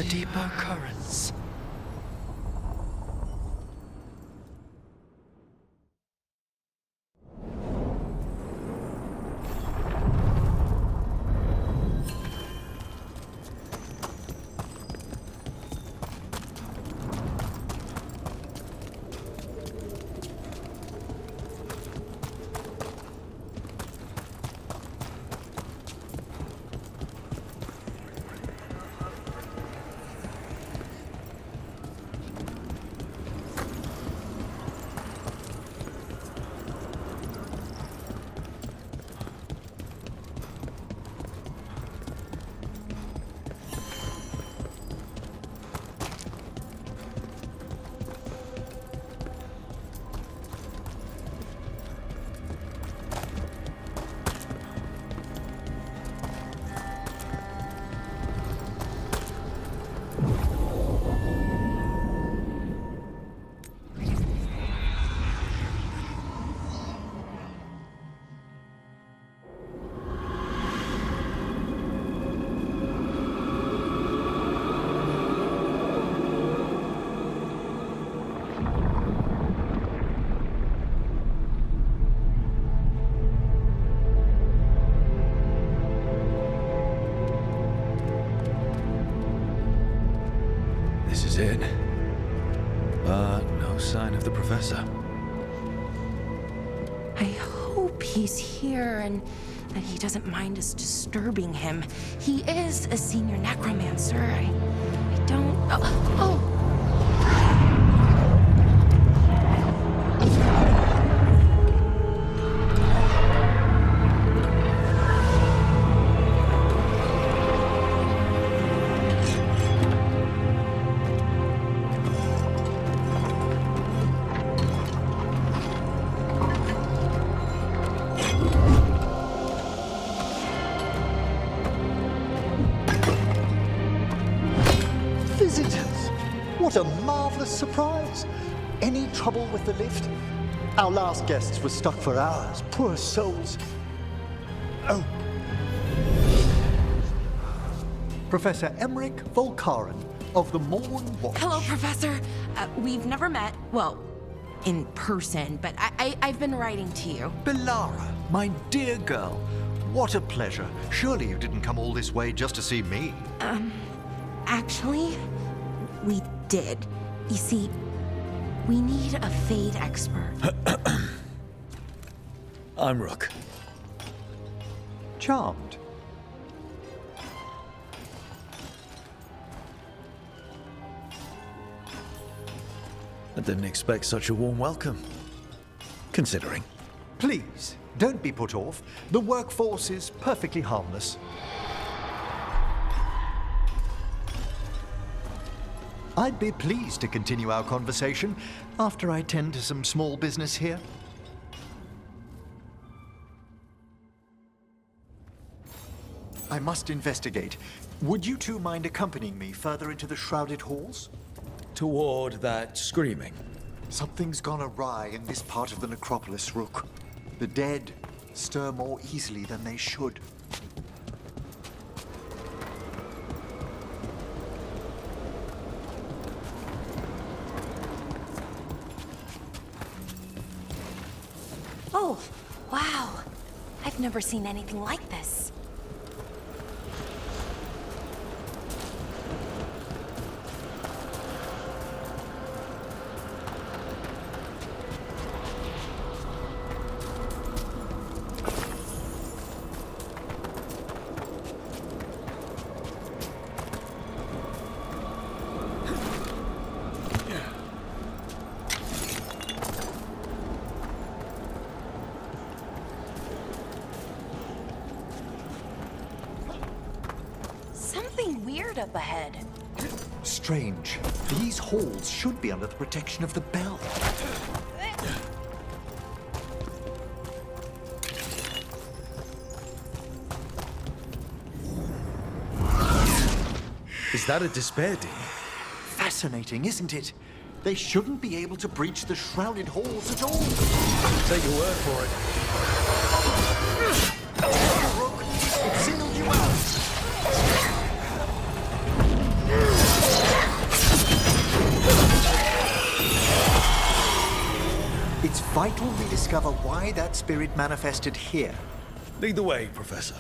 the deeper currents. This is it. But no sign of the professor. I hope he's here and that he doesn't mind us disturbing him. He is a senior necromancer. I don't... Oh! Visitors! What a marvelous surprise! Any trouble with the lift? Our last guests were stuck for hours. Poor souls. Oh. Professor Emmerich Volkaren of the Morn Watch. Hello, Professor. We've never met, well, in person, but I've been writing to you. Belara, my dear girl, what a pleasure. Surely you didn't come all this way just to see me. Actually, we did. You see, we need a Fade expert. I'm Rook. Charmed. I didn't expect such a warm welcome. Considering. Please, don't be put off. The workforce is perfectly harmless. I'd be pleased to continue our conversation after I tend to some small business here. I must investigate. Would you two mind accompanying me further into the shrouded halls? Toward that screaming. Something's gone awry in this part of the necropolis, Rook. The dead stir more easily than they should. Oh, wow. I've never seen anything like this. Something weird up ahead. Strange. These halls should be under the protection of the bell. Is that a despair demon? Fascinating, isn't it? They shouldn't be able to breach the shrouded halls at all. Take your word for it. Rook, it singled you out. Right when we discover why that spirit manifested here. Lead the way, Professor.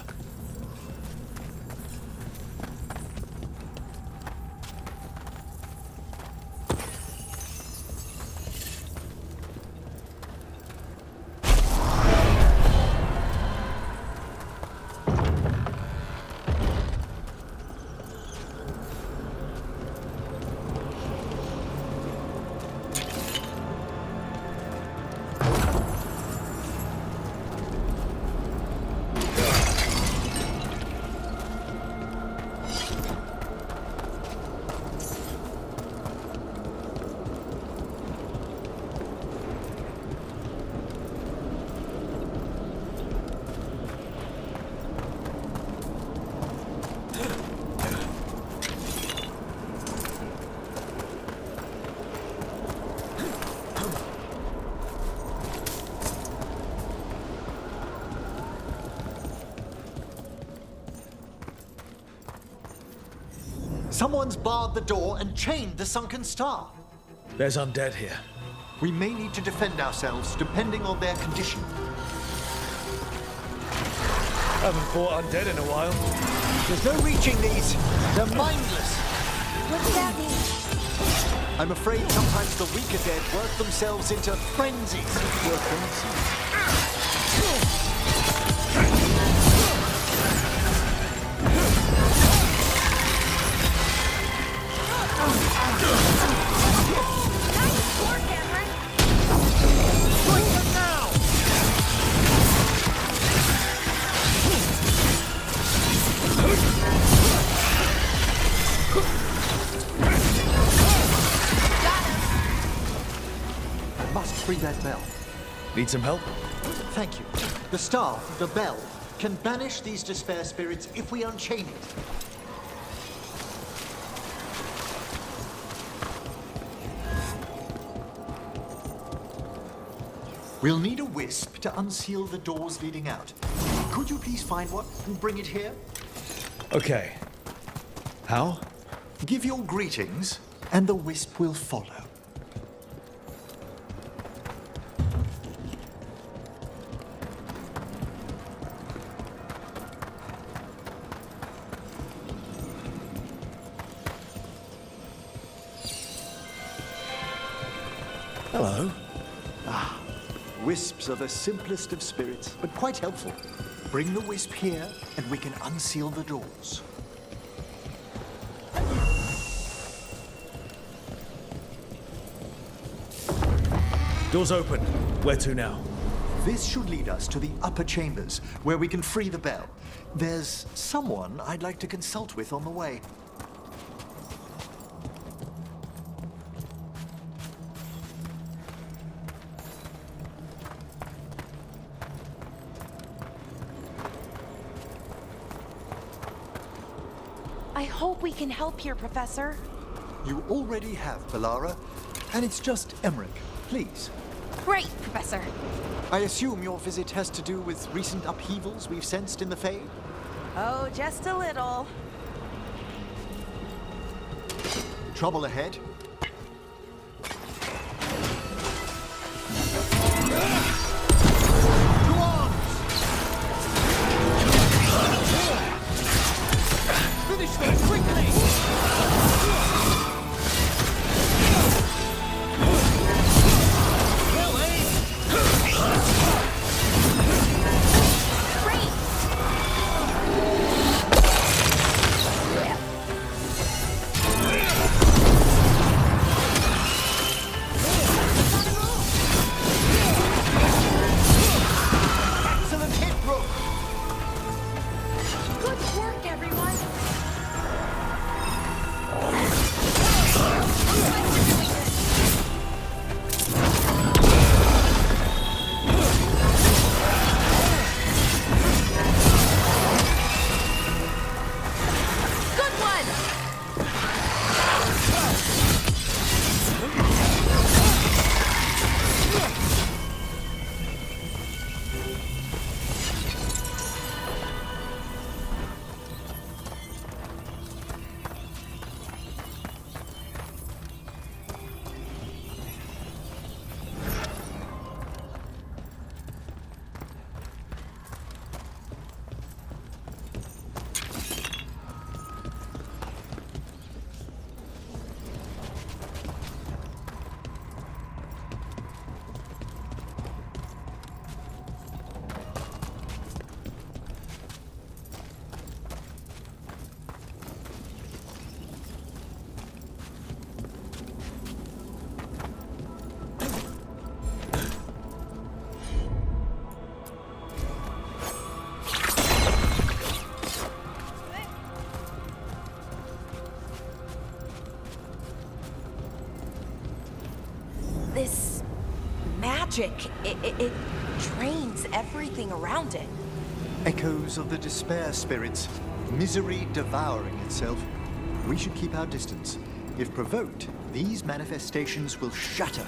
Someone's barred the door and chained the sunken star. There's undead here. We may need to defend ourselves depending on their condition. Haven't fought undead in a while. There's no reaching these. They're mindless. What's that mean? I'm afraid sometimes the weaker dead work themselves into frenzies. I must free that bell. Need some help? Thank you. The star, the bell, can banish these despair spirits if we unchain it. We'll need a wisp to unseal the doors leading out. Could you please find one and bring it here? Okay. How? Give your greetings, and the wisp will follow. Hello. Wisps are the simplest of spirits, but quite helpful. Bring the wisp here, and we can unseal the doors. Door's open. Where to now? This should lead us to the upper chambers, where we can free the bell. There's someone I'd like to consult with on the way. I hope we can help here, Professor. You already have, Belara, and it's just Emmerich. Please. Great, Professor. I assume your visit has to do with recent upheavals we've sensed in the Fade? Oh, just a little. Trouble ahead? Go on! Finish them quickly! magic. It drains everything around it. Echoes of the despair spirits, misery devouring itself. We should keep our distance. If provoked, these manifestations will shatter.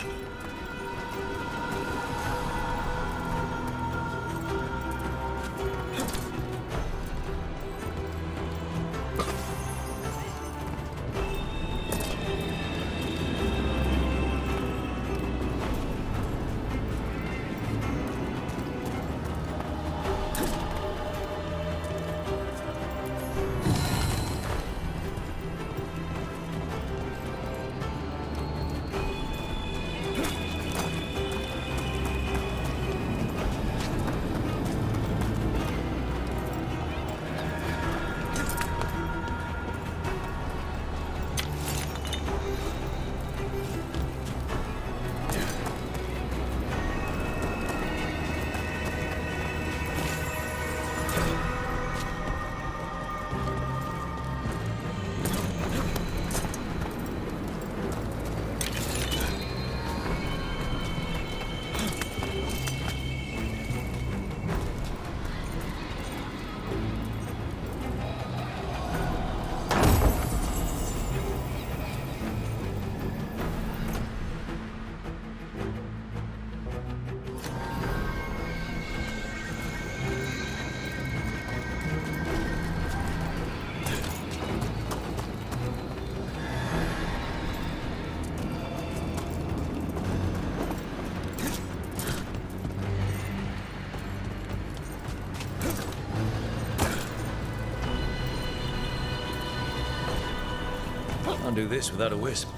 Can't do this without a wisp.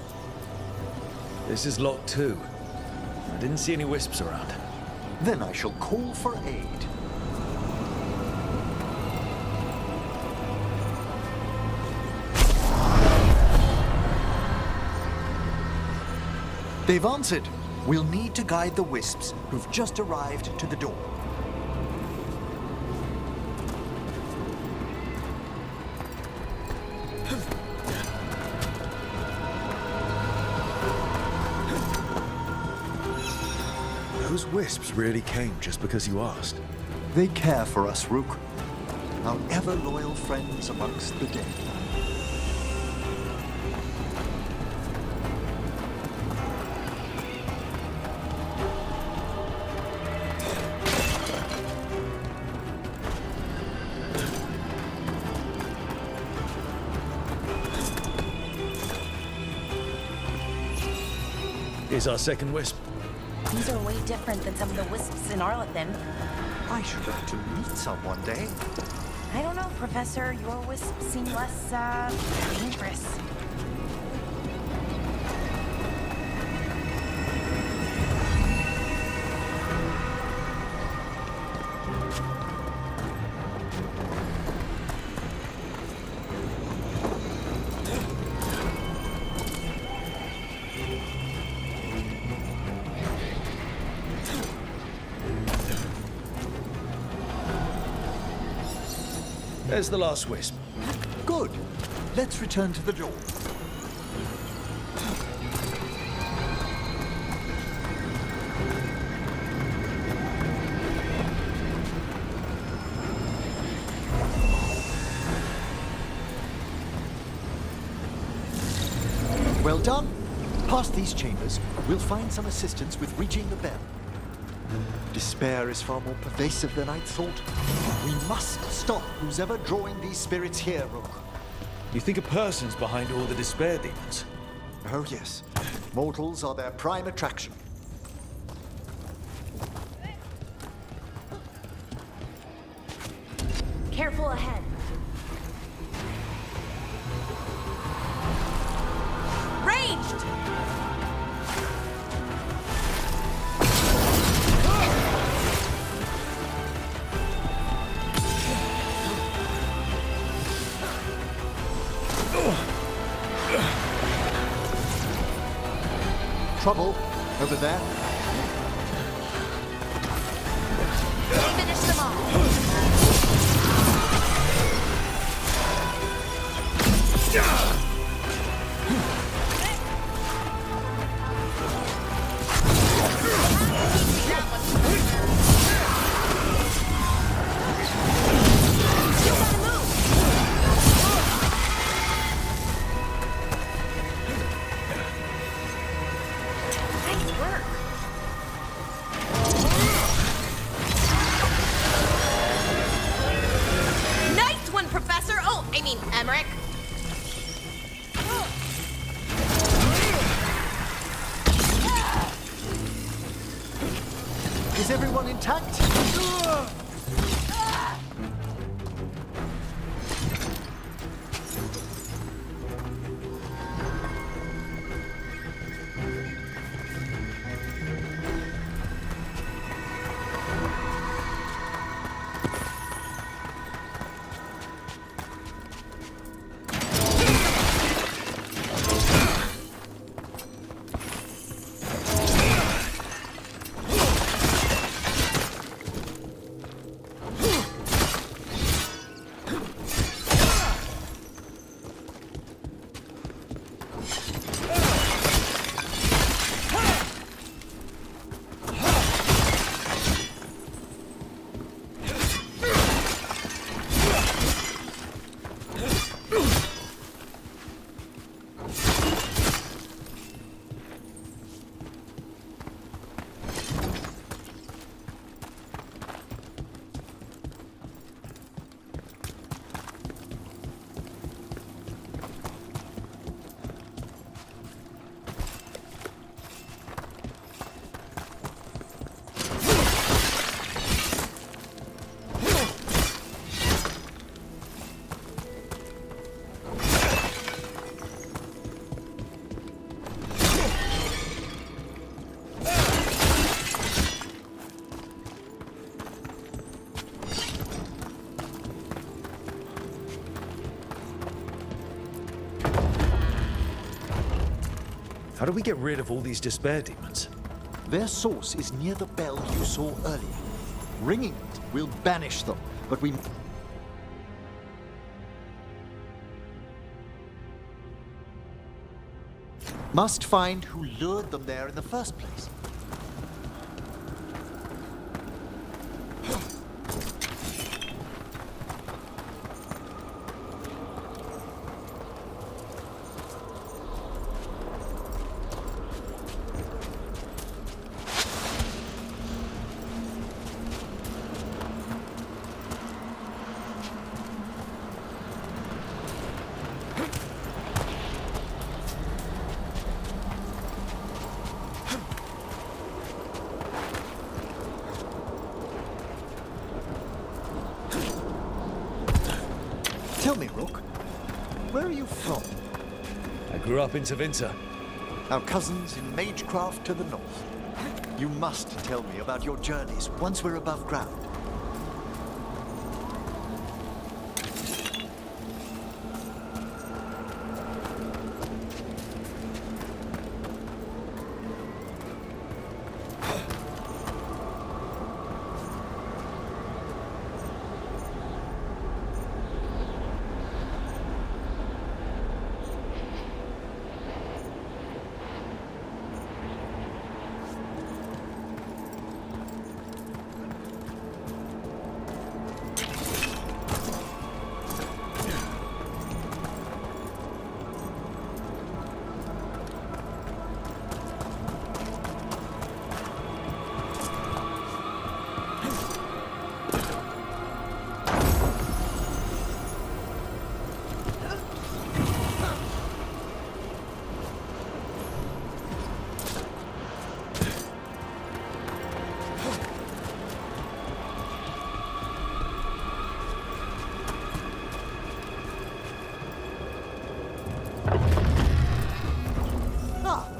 This is lock 2. I didn't see any wisps around. Then I shall call for aid. They've answered. We'll need to guide the wisps who've just arrived to the door. Those wisps really came just because you asked. They care for us, Rook. Our ever-loyal friends amongst the dead. Here's our second wisp. These are way different than some of the wisps in Arlethan. I should like to meet some one day. I don't know, Professor. Your wisps seem less, dangerous. There's the last wisp. Good. Let's return to the door. Well done. Past these chambers, we'll find some assistance with reaching the bell. Despair is far more pervasive than I'd thought. We must stop who's ever drawing these spirits here, Rook. You think a person's behind all the despair demons? Oh, yes. Mortals are their prime attraction. Careful ahead. Ranged! Trouble over there. Finish them all. limerick. Is everyone intact? How do we get rid of all these despair demons? Their source is near the bell you saw earlier. Ringing it will banish them, but we must find who lured them there in the first place. Tell me, Rook, where are you from? I grew up in Tevinter. Our cousins in Magecraft to the north. You must tell me about your journeys once we're above ground.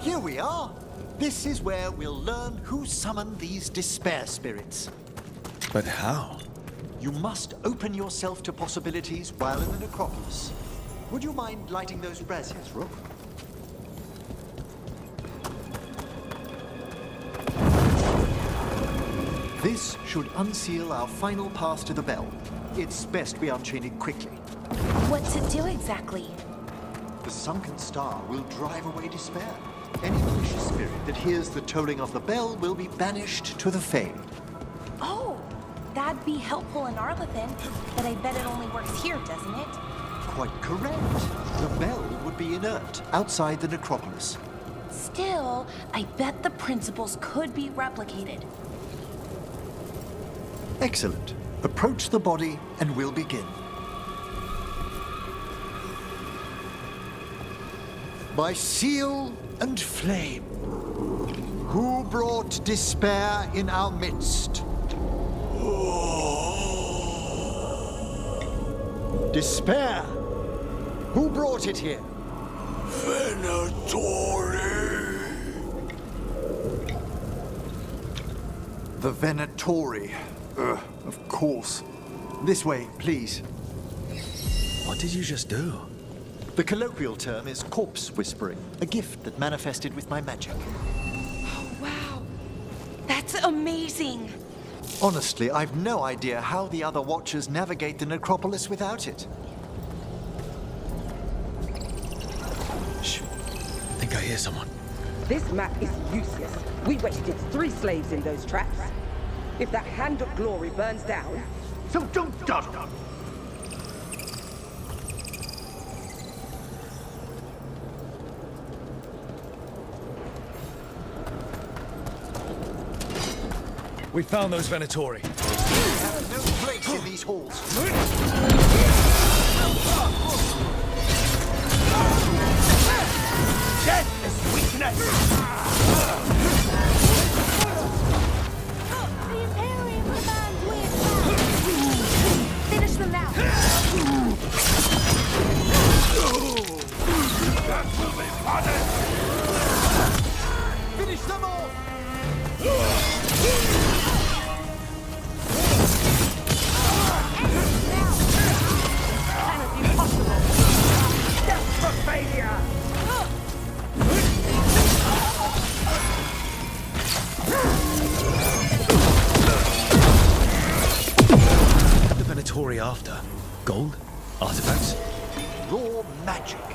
Here we are. This is where we'll learn who summoned these despair spirits. But how? You must open yourself to possibilities while in the necropolis. Would you mind lighting those braziers, Rook? This should unseal our final path to the bell. It's best we unchain it quickly. What to do exactly? The sunken star will drive away despair. Any malicious spirit that hears the tolling of the bell will be banished to the Fade. Oh, that'd be helpful in Arlathan, but I bet it only works here, doesn't it? Quite correct. The bell would be inert outside the necropolis. Still, I bet the principles could be replicated. Excellent. Approach the body and we'll begin. by seal and flame. Who brought despair in our midst? Despair? Who brought it here? The Venatori. Of course. This way, please. What did you just do? The colloquial term is corpse whispering, a gift that manifested with my magic. Wow. That's amazing. Honestly, I've no idea how the other Watchers navigate the necropolis without it. Shh. I think I hear someone. This map is useless. We wasted 3 slaves in those traps. If that Hand of Glory burns down... So don't dawdle. We found those Venatori. We have no place in these halls. Death is weakness! The Imperium commands weird. Finish them now. Finish them off! Cannot be possible. Death for failure! What the Venatori after? Gold? Artifacts? Raw magic.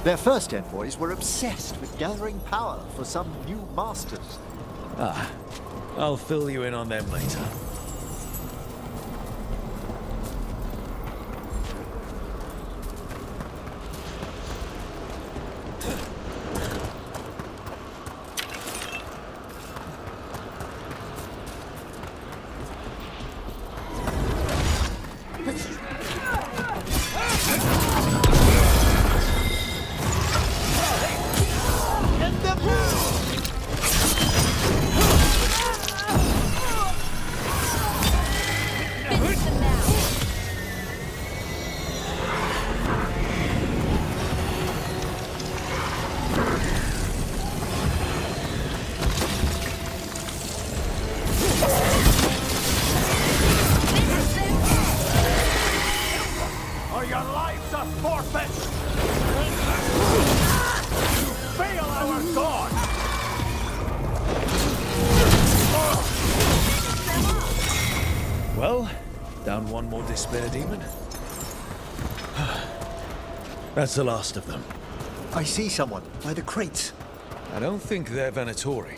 Their first envoys were obsessed with gathering power for some new masters. Ah, I'll fill you in on them later. Finish them now. Or your lives are forfeit! You fail our god! Well, down one more despair demon. That's the last of them. I see someone by the crates. I don't think they're Venatori.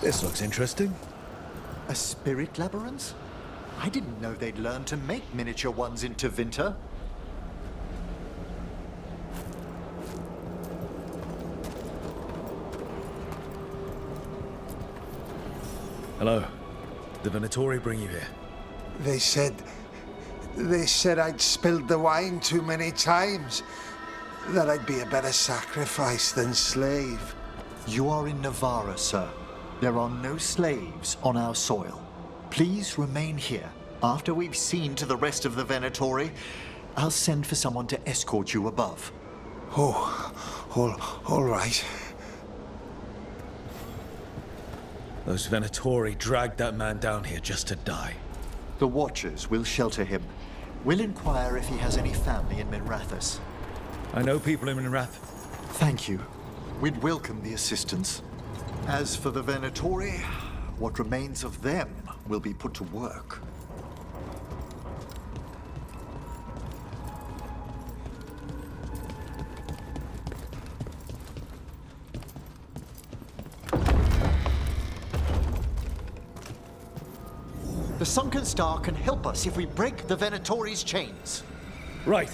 This looks interesting. A spirit labyrinth? I didn't know they'd learned to make miniature ones in Tevinter. Hello. Did the Venatori bring you here? They said I'd spilled the wine too many times. That I'd be a better sacrifice than slave. You are in Navarra, sir. There are no slaves on our soil. Please remain here. After we've seen to the rest of the Venatori, I'll send for someone to escort you above. All right. Those Venatori dragged that man down here just to die. The Watchers will shelter him. We'll inquire if he has any family in Minrathous. I know people in Minrath. Thank you. We'd welcome the assistance. As for the Venatori, what remains of them will be put to work. The Sunken Star can help us if we break the Venatori's chains. Right.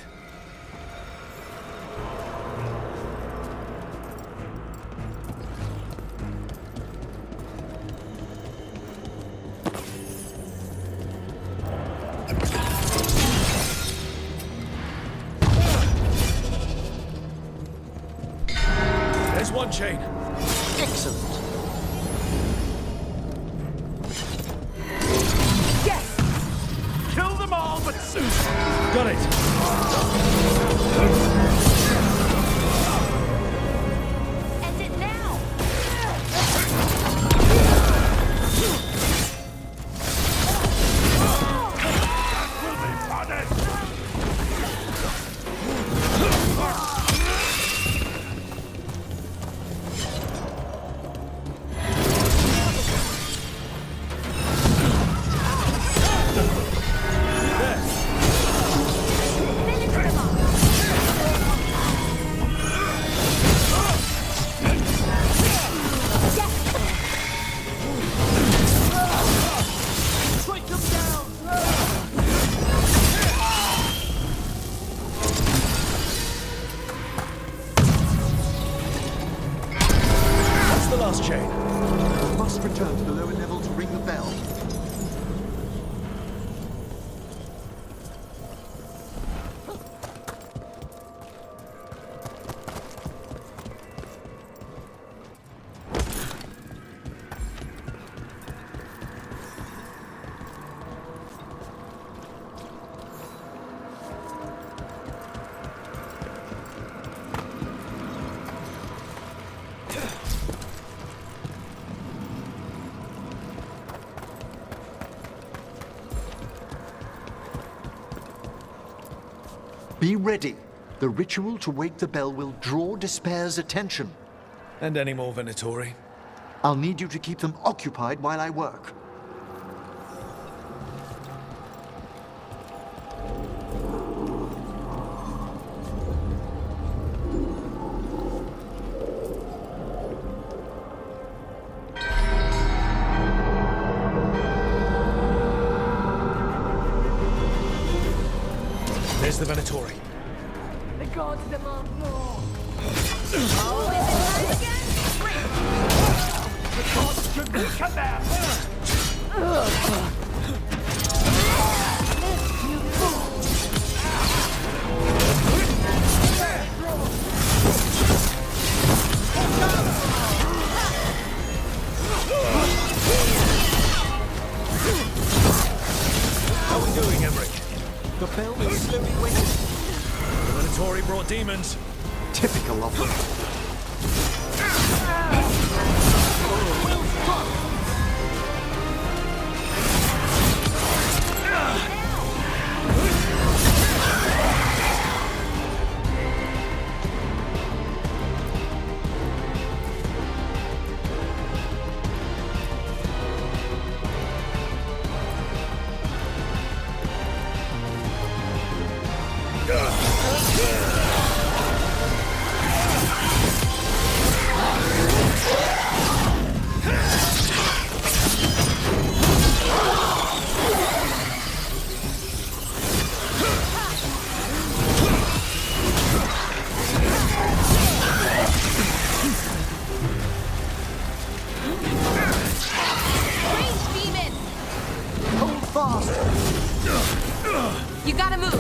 There's one chain. Excellent. Kill them all, but soon. Got it. End it now. We'll be punished. Chain. We must return to the lower level to ring the bell. Be ready. The ritual to wake the bell will draw Despair's attention. And any more Venatori? I'll need you to keep them occupied while I work. There's the Venatori. The gods demand more. Oh, is it time again? Come there! You fool! How are we doing, Emmerich? The bell is slowly waking. The Venatori brought demons. Typical of them. You gotta move!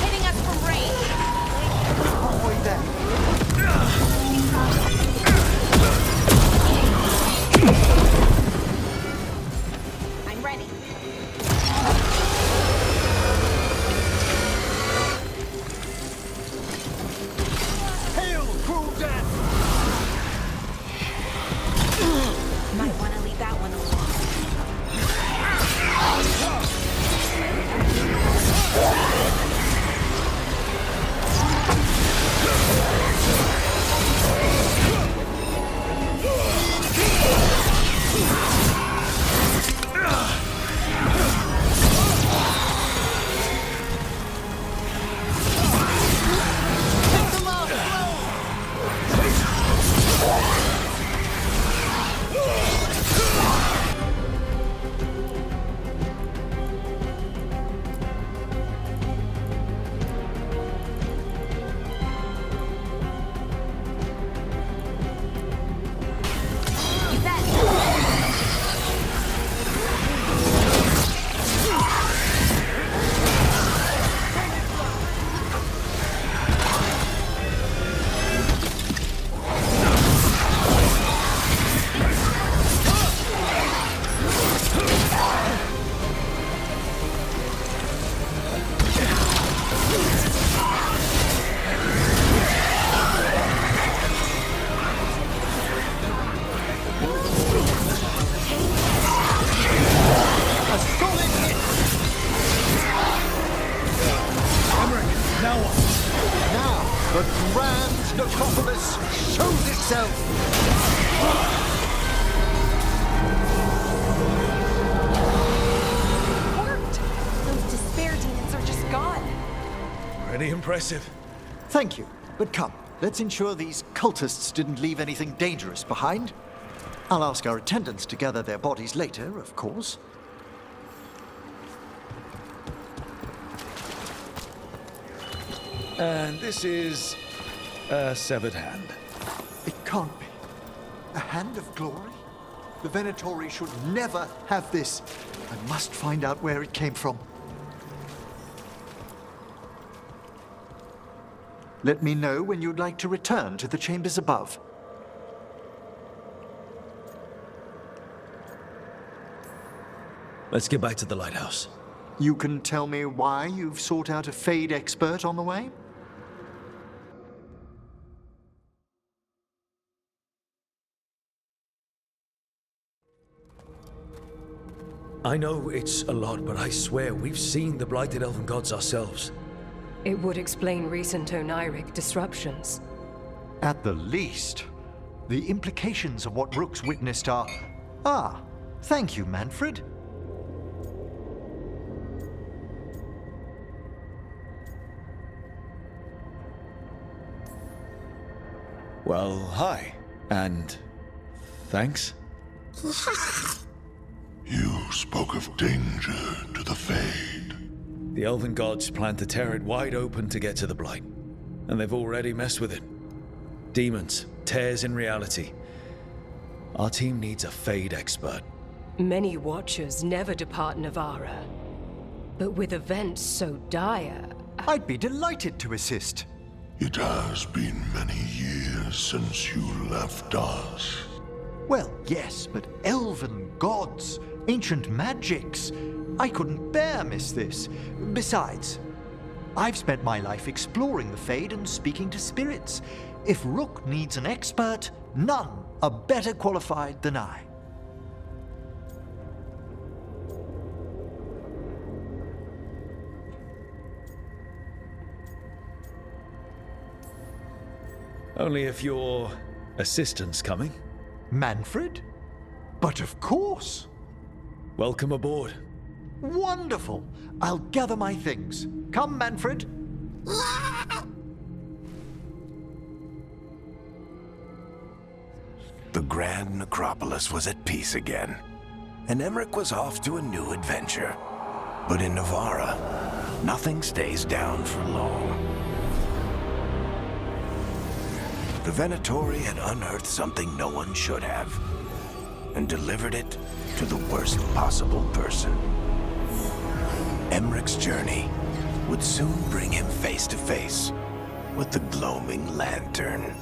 Hitting us from range! Halfway there. I'm ready. Hail, cruel death! Might want to leave that one alone. You bet. A solid hit! Now what? Now, the grand necropolis shows itself! Worked! Those despair demons are just gone. Pretty impressive. Thank you, but come, let's ensure these cultists didn't leave anything dangerous behind. I'll ask our attendants to gather their bodies later, of course. And this is a severed hand. It can't be. A hand of glory? The Venatori should never have this. I must find out where it came from. Let me know when you'd like to return to the chambers above. Let's get back to the lighthouse. You can tell me why you've sought out a Fade expert on the way? I know it's a lot, but I swear we've seen the blighted elven gods ourselves. It would explain recent Oniric disruptions. At the least. The implications of what Rook's witnessed are... Ah, thank you, Manfred. Well, hi. And thanks. You spoke of danger to the Fade. The elven gods plan to tear it wide open to get to the blight. And they've already messed with it. Demons, tears in reality. Our team needs a Fade expert. Many Watchers never depart Navara. But with events so dire, I'd be delighted to assist. It has been many years since you left us. Well, yes, but elven gods, ancient magics. I couldn't bear miss this. Besides, I've spent my life exploring the Fade and speaking to spirits. If Rook needs an expert, none are better qualified than I. Only if your assistant's coming. Manfred? But of course. Welcome aboard. Wonderful. I'll gather my things. Come, Manfred. The Grand Necropolis was at peace again, and Emmerich was off to a new adventure. But in Navarra, nothing stays down for long. The Venatori had unearthed something no one should have, and delivered it to the worst possible person. Emmeric's journey would soon bring him face to face with the glowing lantern.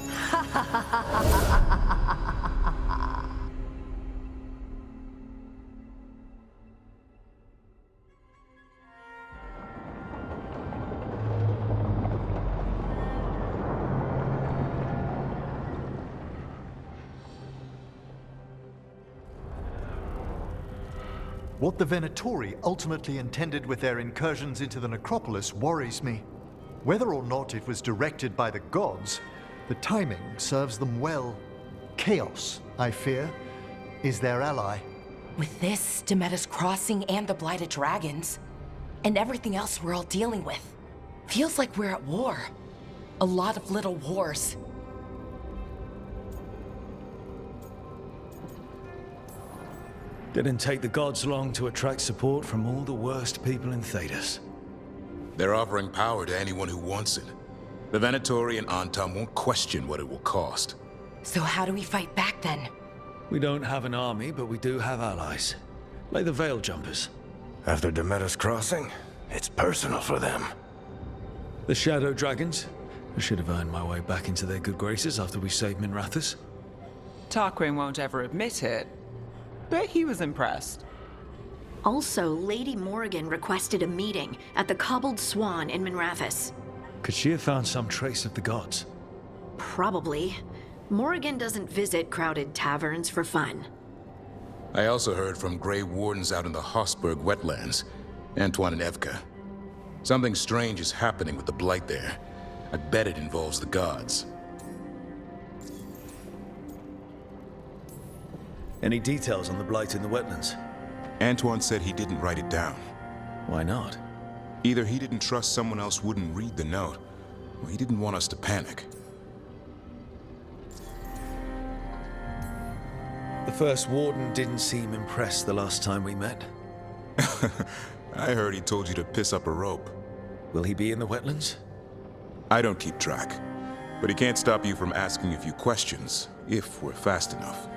What the Venatori ultimately intended with their incursions into the necropolis worries me. Whether or not it was directed by the gods, the timing serves them well. Chaos, I fear, is their ally. With this, Demeter's Crossing and the Blighted Dragons, and everything else we're all dealing with, feels like we're at war. A lot of little wars. Didn't take the gods long to attract support from all the worst people in Thedas. They're offering power to anyone who wants it. The Venatori and Antam won't question what it will cost. So how do we fight back then? We don't have an army, but we do have allies. Like the Veil Jumpers. After Demeter's Crossing, it's personal for them. The Shadow Dragons. I should have earned my way back into their good graces after we saved Minrathous. Tarquin won't ever admit it, but he was impressed. Also, Lady Morrigan requested a meeting at the Cobbled Swan in Minrathous. Could she have found some trace of the gods? Probably. Morrigan doesn't visit crowded taverns for fun. I also heard from Grey Wardens out in the Hossberg wetlands, Antoine and Evka. Something strange is happening with the Blight there. I bet it involves the gods. Any details on the Blight in the wetlands? Antoine said he didn't write it down. Why not? Either he didn't trust someone else wouldn't read the note, or he didn't want us to panic. The first warden didn't seem impressed the last time we met. I heard he told you to piss up a rope. Will he be in the wetlands? I don't keep track, but he can't stop you from asking a few questions, if we're fast enough.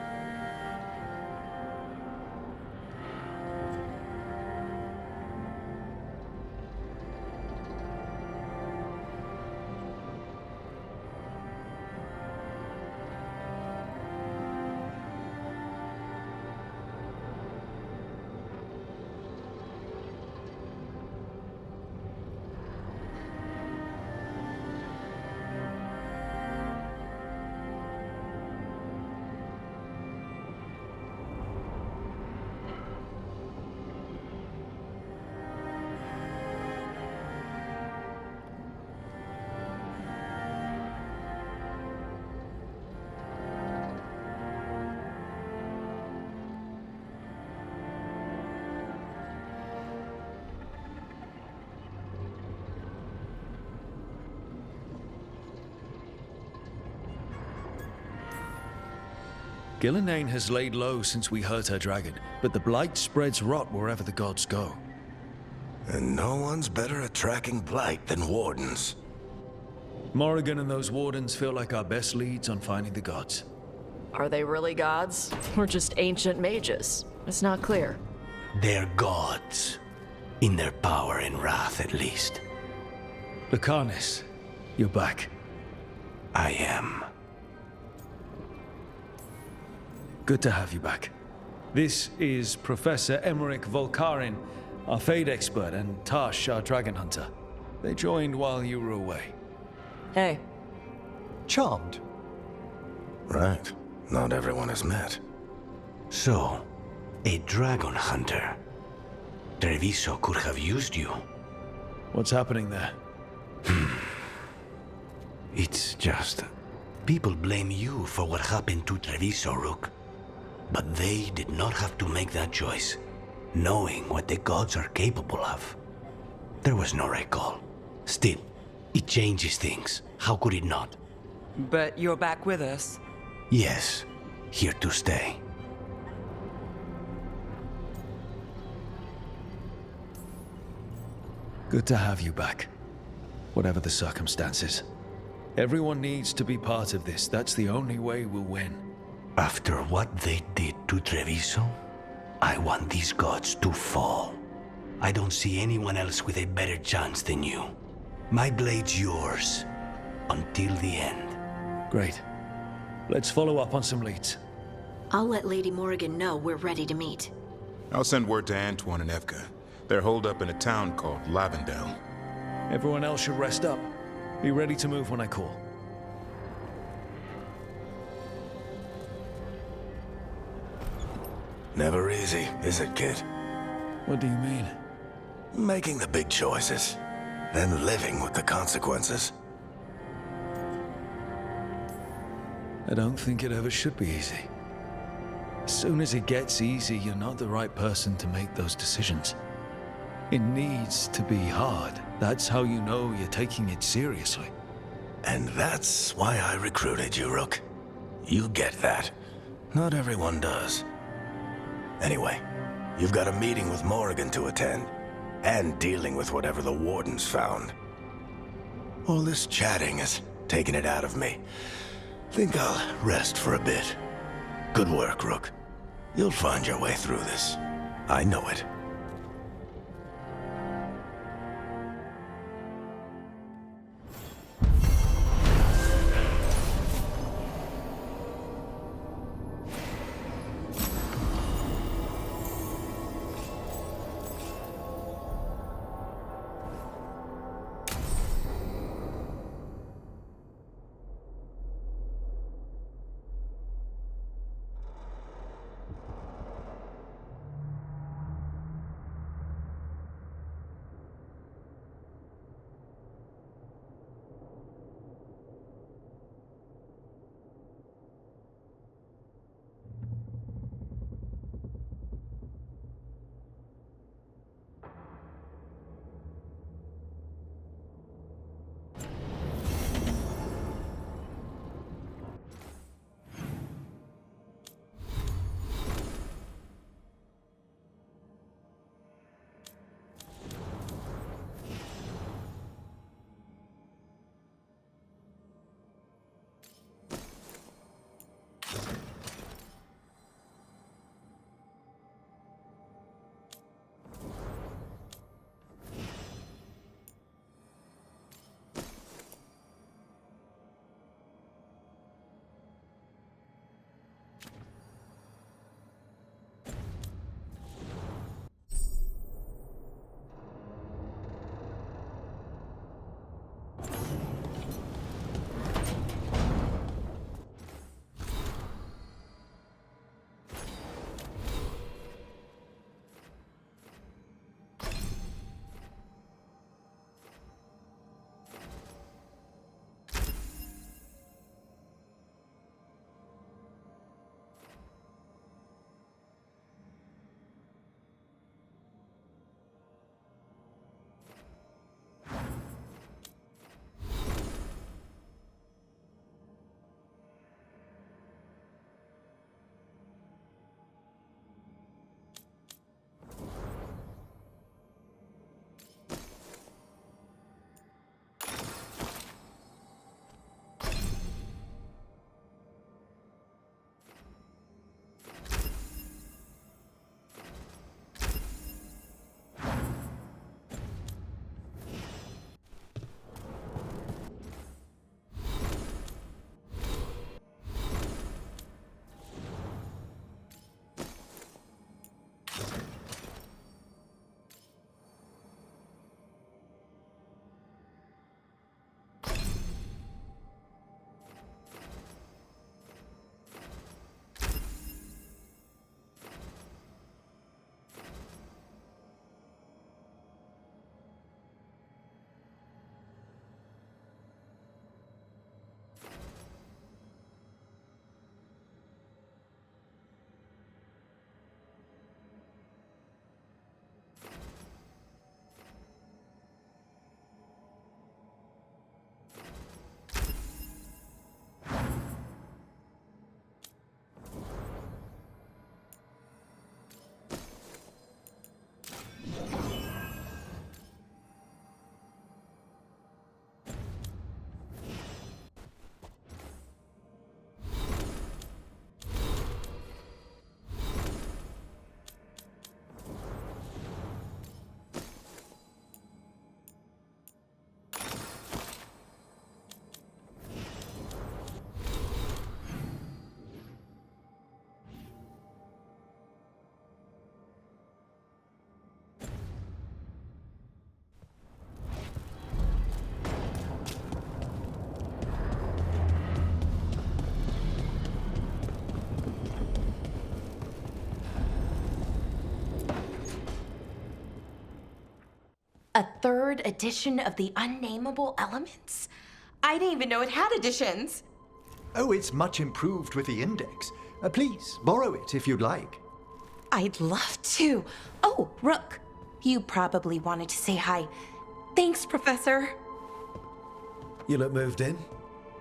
Gillenane has laid low since we hurt her dragon, but the Blight spreads rot wherever the gods go. And no one's better at tracking Blight than Wardens. Morrigan and those Wardens feel like our best leads on finding the gods. Are they really gods? Or just ancient mages? It's not clear. They're gods. In their power and wrath, at least. Lucanus, you're back. I am. Good to have you back. This is Professor Emmerich Volkarin, our Fade expert, and Tash, our dragon hunter. They joined while you were away. Hey. Charmed. Right. Not everyone has met. So, a dragon hunter. Treviso could have used you. What's happening there? It's just... people blame you for what happened to Treviso, Rook. But they did not have to make that choice, knowing what the gods are capable of. There was no recall. Still, it changes things. How could it not? But you're back with us. Yes, here to stay. Good to have you back. Whatever the circumstances. Everyone needs to be part of this. That's the only way we'll win. After what they did to Treviso, I want these gods to fall. I don't see anyone else with a better chance than you. My blade's yours. Until the end. Great. Let's follow up on some leads. I'll let Lady Morrigan know we're ready to meet. I'll send word to Antoine and Evka. They're holed up in a town called Lavendale. Everyone else should rest up. Be ready to move when I call. Never easy, is it, kid? What do you mean? Making the big choices, then living with the consequences. I don't think it ever should be easy. As soon as it gets easy, you're not the right person to make those decisions. It needs to be hard. That's how you know you're taking it seriously. And that's why I recruited you, Rook. You get that. Not everyone does. Anyway, you've got a meeting with Morrigan to attend, and dealing with whatever the Warden's found. All this chatting has taken it out of me. Think I'll rest for a bit. Good work, Rook. You'll find your way through this. I know it. third edition of the Unnameable Elements? I didn't even know it had editions. Oh, it's much improved with the index. Please, borrow it if you'd like. I'd love to. Oh, Rook, you probably wanted to say hi. Thanks, Professor. You look moved in?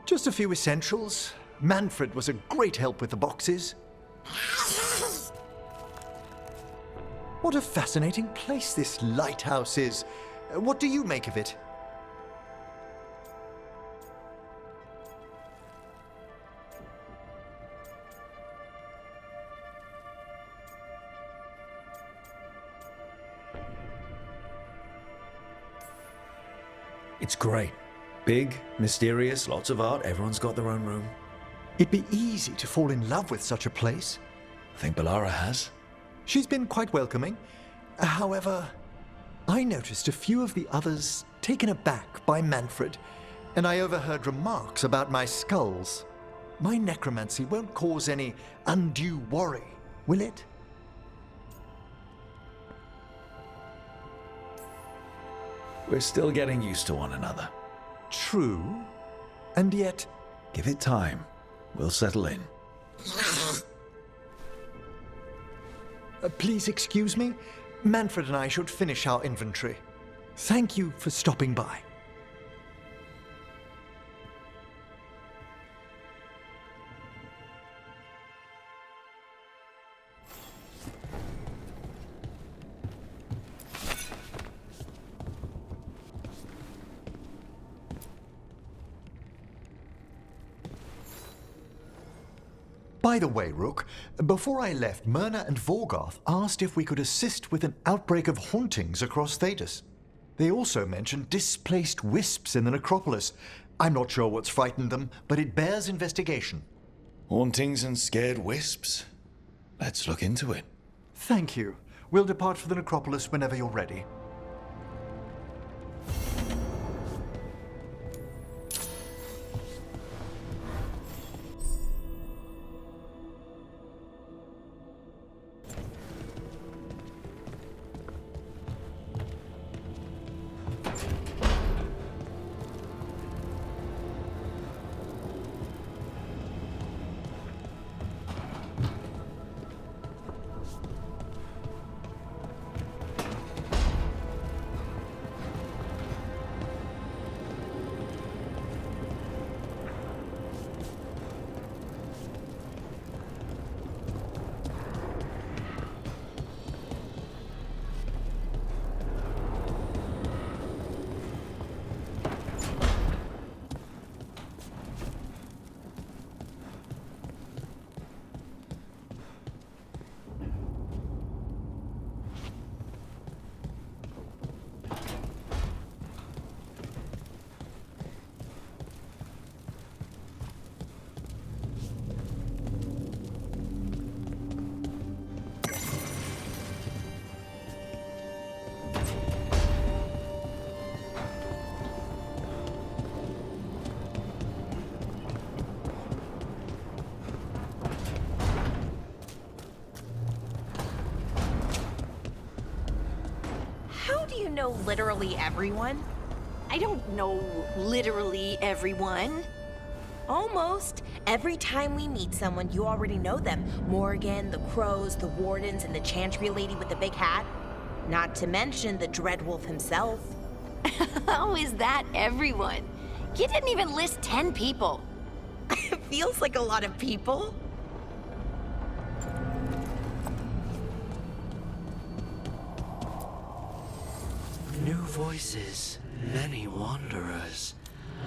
Just a few essentials. Manfred was a great help with the boxes. What a fascinating place this lighthouse is. What do you make of it? It's great. Big, mysterious, lots of art, everyone's got their own room. It'd be easy to fall in love with such a place. I think Balara has. She's been quite welcoming. However, I noticed a few of the others taken aback by Manfred, and I overheard remarks about my skulls. My necromancy won't cause any undue worry, will it? We're still getting used to one another. True, and yet... Give it time. We'll settle in. Please excuse me. Manfred and I should finish our inventory. Thank you for stopping by. By the way, Rook, before I left, Myrna and Veilguard asked if we could assist with an outbreak of hauntings across Thedas. They also mentioned displaced wisps in the necropolis. I'm not sure what's frightened them, but it bears investigation. Hauntings and scared wisps? Let's look into it. Thank you. We'll depart for the necropolis whenever you're ready. You know literally everyone? I don't know literally everyone. Almost. Every time we meet someone, you already know them. Morgan, the crows, the wardens, and the chantry lady with the big hat. Not to mention the Dreadwolf himself. How is that everyone? You didn't even list 10 people. It feels like a lot of people. New voices, many wanderers.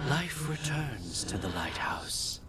Life returns to the lighthouse.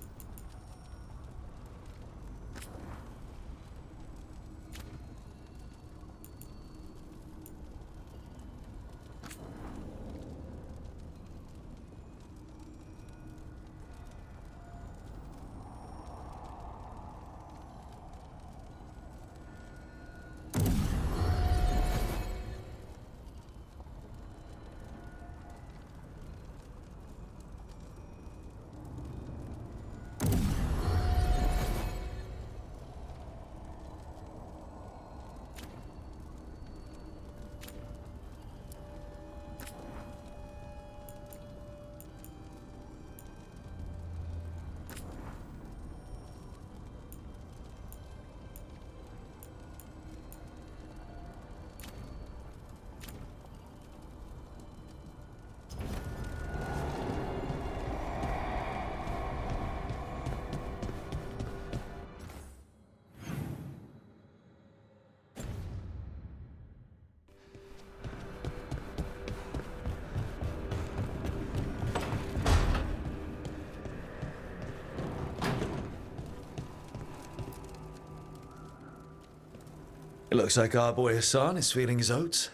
It looks like our boy Hassan is feeling his oats.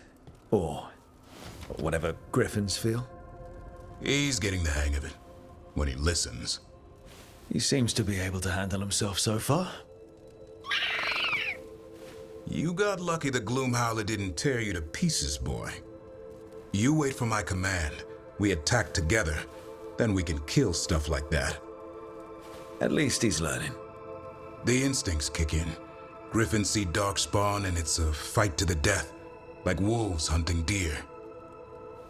Or whatever griffins feel. He's getting the hang of it. When he listens. He seems to be able to handle himself so far. You got lucky the Gloomhowler didn't tear you to pieces, boy. You wait for my command. We attack together. Then we can kill stuff like that. At least he's learning. The instincts kick in. Griffins see darkspawn and it's a fight to the death. Like wolves hunting deer.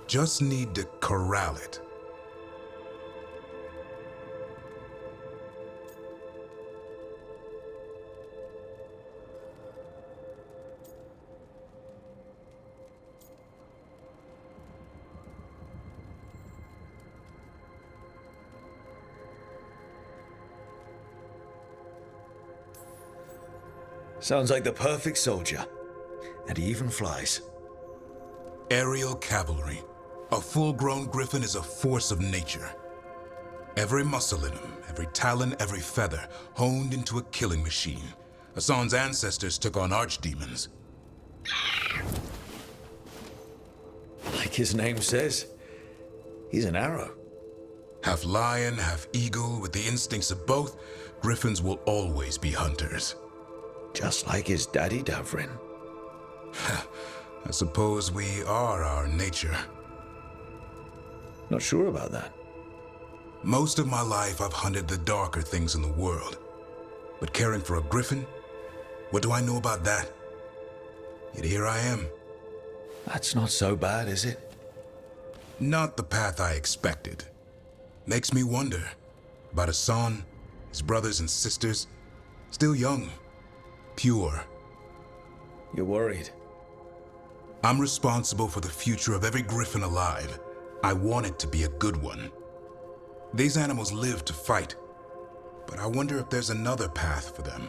Just need to corral it. Sounds like the perfect soldier. And he even flies. Aerial cavalry. A full-grown griffin is a force of nature. Every muscle in him, every talon, every feather, honed into a killing machine. Hassan's ancestors took on archdemons. Like his name says, he's an arrow. Half lion, half eagle, with the instincts of both, griffins will always be hunters. Just like his daddy, Davrin. I suppose we are our nature. Not sure about that. Most of my life I've hunted the darker things in the world. But caring for a griffin? What do I know about that? Yet here I am. That's not so bad, is it? Not the path I expected. Makes me wonder about Hassan, his brothers and sisters, still young, pure. You're worried? I'm responsible for the future of every griffin alive. I want it to be a good one. These animals live to fight, but I wonder if there's another path for them.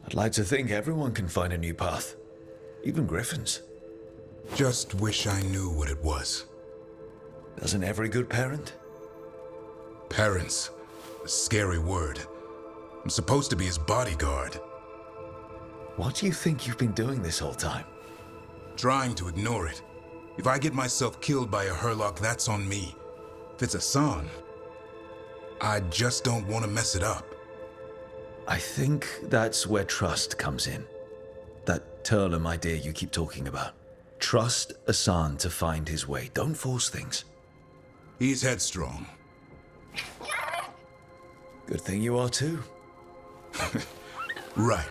I'd like to think everyone can find a new path. Even griffins. Just wish I knew what it was. Doesn't every good parent? Parents. A scary word. I'm supposed to be his bodyguard. What do you think you've been doing this whole time? Trying to ignore it. If I get myself killed by a Hurlock, that's on me. If it's Hassan, I just don't want to mess it up. I think that's where trust comes in. That Turlum idea you keep talking about. Trust Hassan to find his way. Don't force things. He's headstrong. Good thing you are too. Right.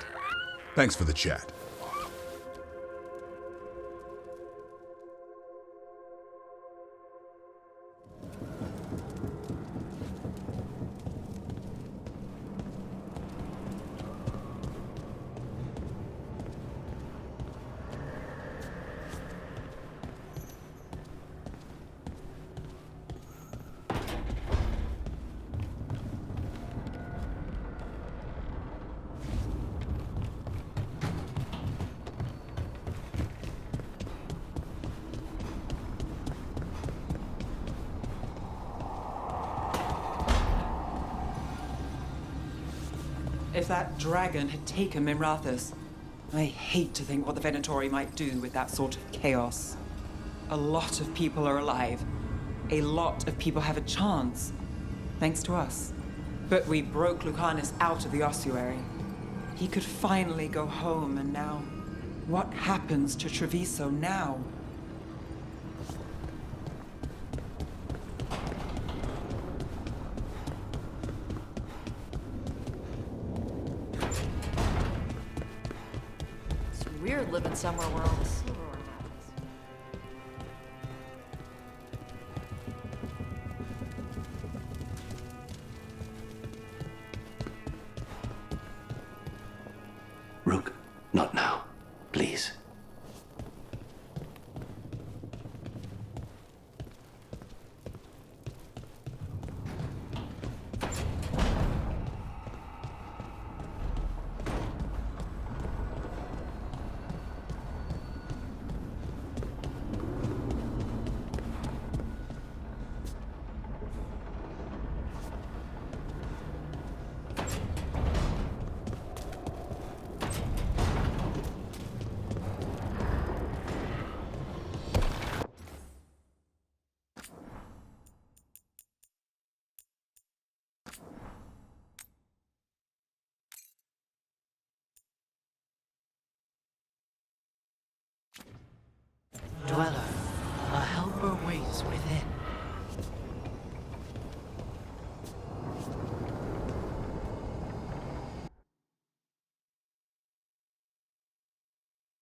Thanks for the chat. If that dragon had taken Minrathous, I hate to think what the Venatori might do with that sort of chaos. A lot of people are alive. A lot of people have a chance, thanks to us. But we broke Lucanus out of the ossuary. He could finally go home, and now... what happens to Treviso now? Weird living somewhere where all the silverware happens. Rook, not now. Please. Dweller.